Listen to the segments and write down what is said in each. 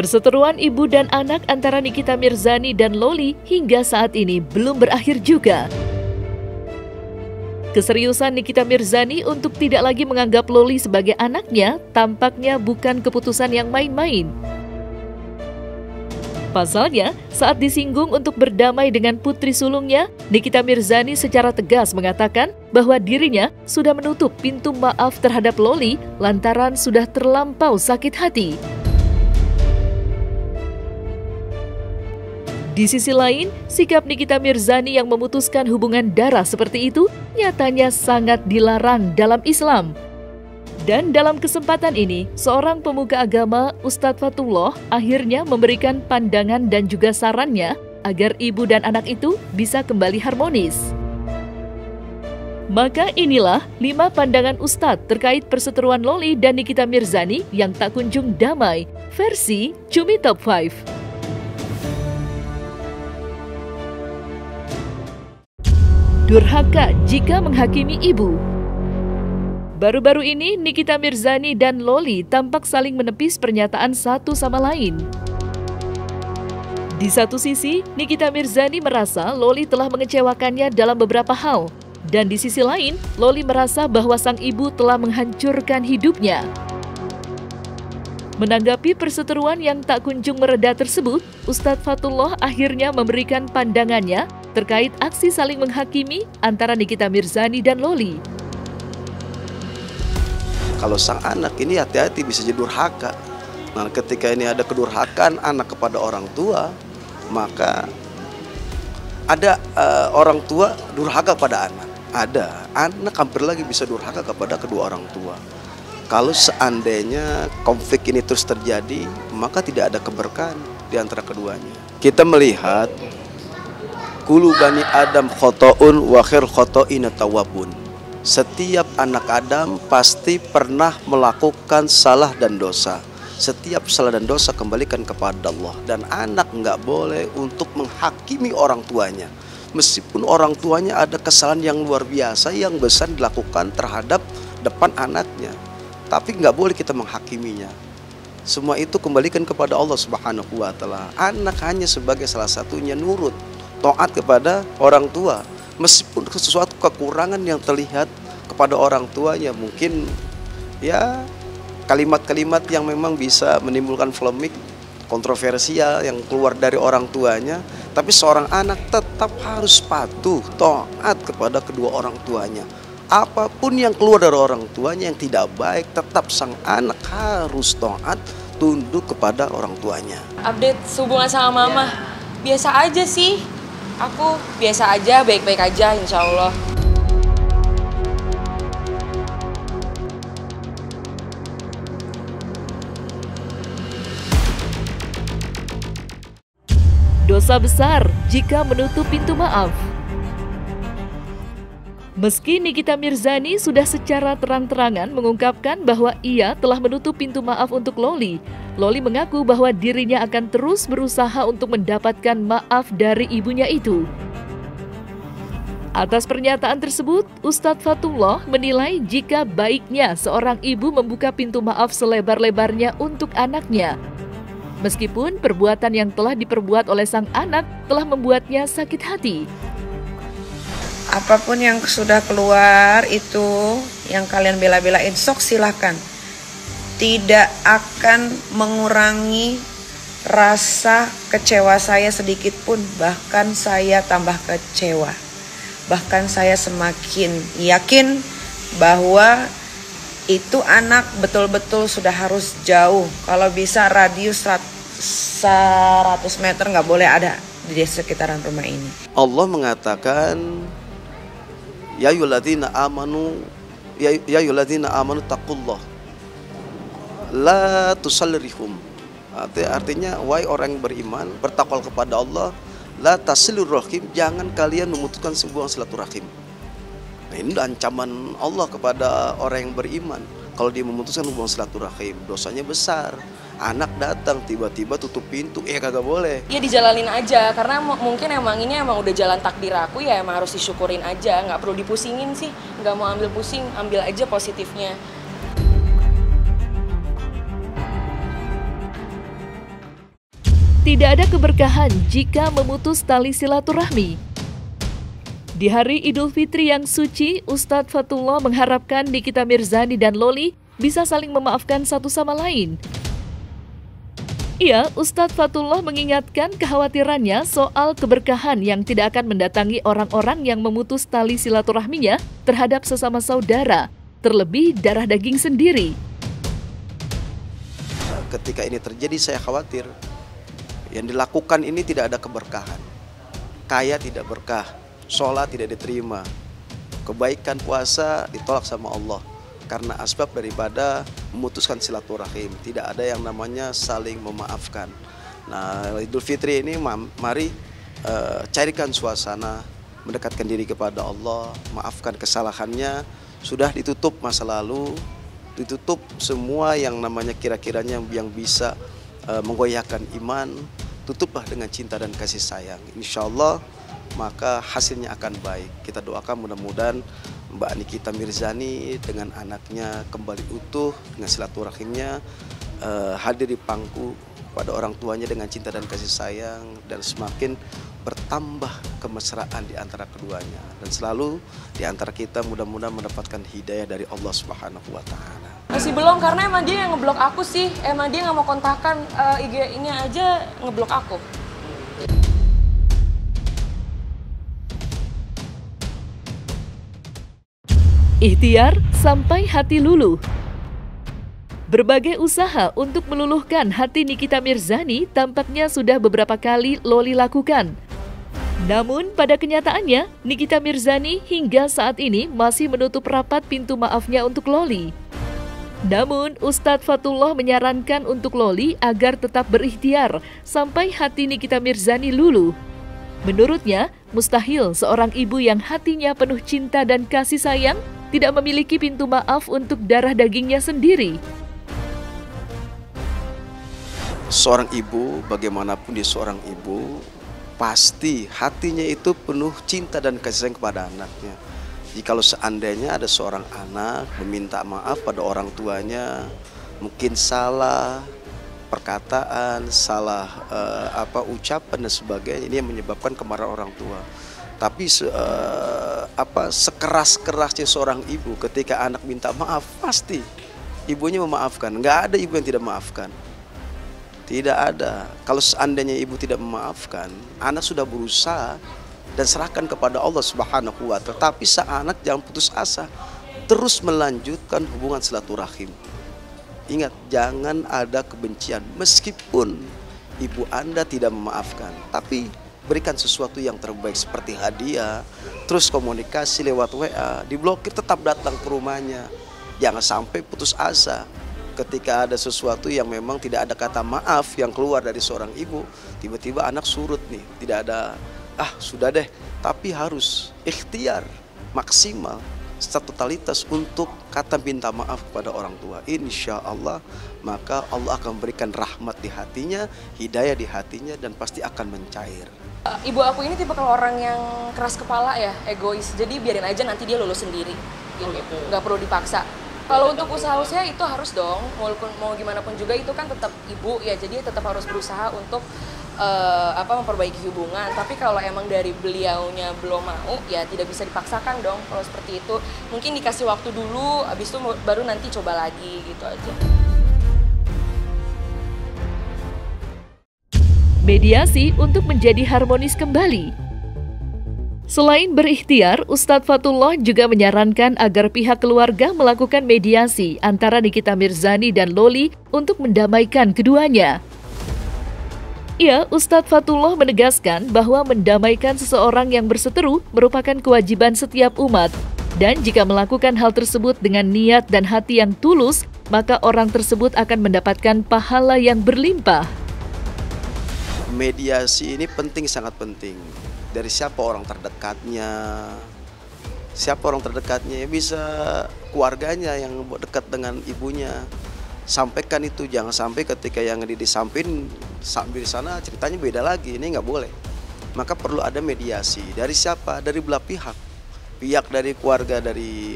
Perseteruan ibu dan anak antara Nikita Mirzani dan Loli hingga saat ini belum berakhir juga. Keseriusan Nikita Mirzani untuk tidak lagi menganggap Loli sebagai anaknya tampaknya bukan keputusan yang main-main. Pasalnya, saat disinggung untuk berdamai dengan putri sulungnya, Nikita Mirzani secara tegas mengatakan bahwa dirinya sudah menutup pintu maaf terhadap Loli lantaran sudah terlampau sakit hati. Di sisi lain, sikap Nikita Mirzani yang memutuskan hubungan darah seperti itu nyatanya sangat dilarang dalam Islam. Dan dalam kesempatan ini, seorang pemuka agama, Ustadz Fatullah, akhirnya memberikan pandangan dan juga sarannya agar ibu dan anak itu bisa kembali harmonis. Maka inilah 5 pandangan Ustadz terkait perseteruan Loli dan Nikita Mirzani yang tak kunjung damai, versi Cumi Top 5. Durhaka jika menghakimi ibu. Baru-baru ini, Nikita Mirzani dan Loli tampak saling menepis pernyataan satu sama lain. Di satu sisi, Nikita Mirzani merasa Loli telah mengecewakannya dalam beberapa hal. Dan di sisi lain, Loli merasa bahwa sang ibu telah menghancurkan hidupnya. Menanggapi perseteruan yang tak kunjung mereda tersebut, Ustadz Fatullah akhirnya memberikan pandangannya terkait aksi saling menghakimi antara Nikita Mirzani dan Loli. Kalau sang anak ini hati-hati bisa jadi durhaka. Nah, ketika ini ada kedurhakaan anak kepada orang tua, maka ada orang tua durhaka pada anak. Ada anak hampir lagi bisa durhaka kepada kedua orang tua. Kalau seandainya konflik ini terus terjadi, maka tidak ada keberkahan di antara keduanya. Kita melihat kullu bani Adam khotoun wa khair khotoina tawwabun. Setiap anak Adam pasti pernah melakukan salah dan dosa. Setiap salah dan dosa kembalikan kepada Allah. Dan anak nggak boleh untuk menghakimi orang tuanya. Meskipun orang tuanya ada kesalahan yang luar biasa, yang besar dilakukan terhadap depan anaknya. Tapi nggak boleh kita menghakiminya. Semua itu kembalikan kepada Allah Subhanahu wa Ta'ala. Anak hanya sebagai salah satunya nurut, taat kepada orang tua. Meskipun sesuatu kekurangan yang terlihat kepada orang tuanya, mungkin ya kalimat-kalimat yang memang bisa menimbulkan polemik, kontroversial yang keluar dari orang tuanya, tapi seorang anak tetap harus patuh, taat kepada kedua orang tuanya. Apapun yang keluar dari orang tuanya yang tidak baik, tetap sang anak harus taat, tunduk kepada orang tuanya. Update hubungan sama mama, biasa aja sih. Aku biasa aja, baik-baik aja insya Allah. Dosa besar jika menutup pintu maaf. Meski Nikita Mirzani sudah secara terang-terangan mengungkapkan bahwa ia telah menutup pintu maaf untuk Loli, Loli mengaku bahwa dirinya akan terus berusaha untuk mendapatkan maaf dari ibunya itu. Atas pernyataan tersebut, Ustadz Fatullah menilai jika baiknya seorang ibu membuka pintu maaf selebar-lebarnya untuk anaknya. Meskipun perbuatan yang telah diperbuat oleh sang anak telah membuatnya sakit hati. Apapun yang sudah keluar itu yang kalian bela-belain, sok silahkan. Tidak akan mengurangi rasa kecewa saya sedikit pun, bahkan saya tambah kecewa. Bahkan saya semakin yakin bahwa itu anak betul-betul sudah harus jauh. Kalau bisa radius 100 meter nggak boleh ada di sekitaran rumah ini. Allah mengatakan, Ya ayyuhalladzina amanu taqullah la tusallirihum. Artinya wahai orang yang beriman, bertakwa kepada Allah, la tasilur rahim, jangan kalian memutuskan sebuah silaturahim. Nah, ini ancaman Allah kepada orang yang beriman. Kalau dia memutuskan hubungan silaturahim, dosanya besar. Anak datang tiba-tiba tutup pintu, kagak boleh. Ya dijalanin aja, karena mungkin ini emang udah jalan takdir aku, ya emang harus disyukurin aja. Nggak perlu dipusingin sih, nggak mau ambil pusing, ambil aja positifnya. Tidak ada keberkahan jika memutus tali silaturahmi. Di hari Idul Fitri yang suci, Ustadz Fatullah mengharapkan Nikita Mirzani dan Loli bisa saling memaafkan satu sama lain. Ustadz Fatullah mengingatkan kekhawatirannya soal keberkahan yang tidak akan mendatangi orang-orang yang memutus tali silaturahminya terhadap sesama saudara, terlebih darah daging sendiri. Ketika ini terjadi, saya khawatir yang dilakukan ini tidak ada keberkahan. Kaya tidak berkah, sholat tidak diterima, kebaikan puasa ditolak sama Allah karena asbab daripada memutuskan silaturahim. Tidak ada yang namanya saling memaafkan. Nah, Idul Fitri ini mari carikan suasana, mendekatkan diri kepada Allah, maafkan kesalahannya. Sudah ditutup masa lalu, ditutup semua yang namanya kira-kiranya yang bisa menggoyahkan iman. Tutuplah dengan cinta dan kasih sayang. Insya Allah maka hasilnya akan baik. Kita doakan mudah-mudahan Mbak Nikita Mirzani dengan anaknya kembali utuh dengan silaturahimnya, hadir di pangku pada orang tuanya dengan cinta dan kasih sayang, dan semakin bertambah kemesraan di antara keduanya, dan selalu di antara kita mudah-mudahan mendapatkan hidayah dari Allah Subhanahu wa Ta'ala. Masih belum, karena emang dia yang ngeblok aku sih. Emang dia nggak mau kontakan, IG-nya aja ngeblok aku. Ikhtiar sampai hati luluh. Berbagai usaha untuk meluluhkan hati Nikita Mirzani tampaknya sudah beberapa kali Loli lakukan. Namun pada kenyataannya, Nikita Mirzani hingga saat ini masih menutup rapat pintu maafnya untuk Loli. Namun, Ustadz Fatullah menyarankan untuk Loli agar tetap berikhtiar sampai hati Nikita Mirzani luluh. Menurutnya, mustahil seorang ibu yang hatinya penuh cinta dan kasih sayang tidak memiliki pintu maaf untuk darah dagingnya sendiri. Seorang ibu, bagaimanapun dia seorang ibu, pasti hatinya itu penuh cinta dan kasih sayang kepada anaknya. Jikalau seandainya ada seorang anak meminta maaf pada orang tuanya, mungkin salah perkataan, salah ucapan dan sebagainya, ini yang menyebabkan kemarahan orang tua. Tapi sekeras-kerasnya seorang ibu ketika anak minta maaf, pasti ibunya memaafkan. Nggak ada ibu yang tidak memaafkan. Tidak ada. Kalau seandainya ibu tidak memaafkan, anak sudah berusaha dan serahkan kepada Allah Subhanahu wa Ta'ala. Tapi anak jangan putus asa, terus melanjutkan hubungan silaturahim. Ingat, jangan ada kebencian meskipun ibu Anda tidak memaafkan, tapi berikan sesuatu yang terbaik seperti hadiah, terus komunikasi lewat WA, diblokir, tetap datang ke rumahnya. Jangan sampai putus asa ketika ada sesuatu yang memang tidak ada kata maaf yang keluar dari seorang ibu, tiba-tiba anak surut nih, tidak ada sudah deh, tapi harus ikhtiar maksimal secara totalitas untuk kata minta maaf kepada orang tua. Insya Allah maka Allah akan berikan rahmat di hatinya, hidayah di hatinya, dan pasti akan mencair. Ibu aku ini tipe orang yang keras kepala ya, egois. Jadi biarin aja, nanti dia lulus sendiri. Gitu. Nggak perlu dipaksa. Kalau untuk usaha-usaha itu harus dong, mau gimana pun juga itu kan tetap ibu ya, jadi tetap harus berusaha untuk memperbaiki hubungan. Tapi kalau emang dari beliaunya belum mau, ya tidak bisa dipaksakan dong kalau seperti itu. Mungkin dikasih waktu dulu, habis itu baru nanti coba lagi gitu aja. Mediasi untuk menjadi harmonis kembali. Selain berikhtiar, Ustadz Fatullah juga menyarankan agar pihak keluarga melakukan mediasi antara Nikita Mirzani dan Loli untuk mendamaikan keduanya. Ustadz Fatullah menegaskan bahwa mendamaikan seseorang yang berseteru merupakan kewajiban setiap umat. Dan jika melakukan hal tersebut dengan niat dan hati yang tulus, maka orang tersebut akan mendapatkan pahala yang berlimpah. Mediasi ini penting, sangat penting. Dari siapa orang terdekatnya, ya bisa keluarganya yang dekat dengan ibunya. Sampaikan itu, jangan sampai ketika yang disampaikan sambil di sana ceritanya beda lagi, ini nggak boleh. Maka perlu ada mediasi. Dari siapa? Dari belah pihak. Pihak dari keluarga dari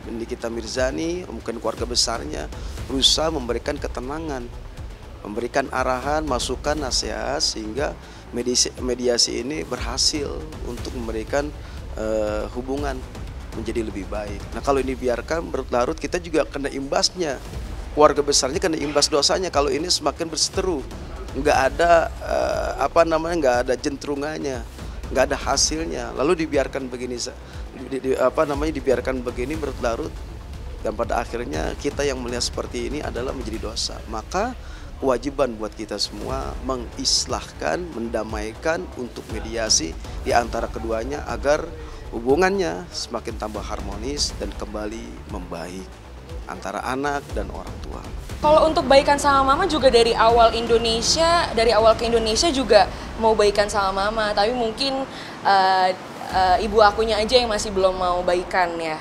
Nikita Mirzani, mungkin keluarga besarnya, berusaha memberikan ketenangan, memberikan arahan, masukan, nasihat sehingga mediasi ini berhasil untuk memberikan hubungan menjadi lebih baik. Nah kalau ini biarkan berlarut, kita juga kena imbasnya. Keluarga besarnya kena imbas dosanya kalau ini semakin berseteru. Nggak ada nggak ada jentrungannya, nggak ada hasilnya. Lalu dibiarkan begini, dibiarkan begini berlarut, dan pada akhirnya kita yang melihat seperti ini adalah menjadi dosa. Maka kewajiban buat kita semua mengislahkan, mendamaikan untuk mediasi di antara keduanya agar hubungannya semakin tambah harmonis dan kembali membaik antara anak dan orang tua. Kalau untuk baikan sama mama juga dari awal ke Indonesia juga mau baikan sama mama, tapi mungkin ibu akunya aja yang masih belum mau baikan ya.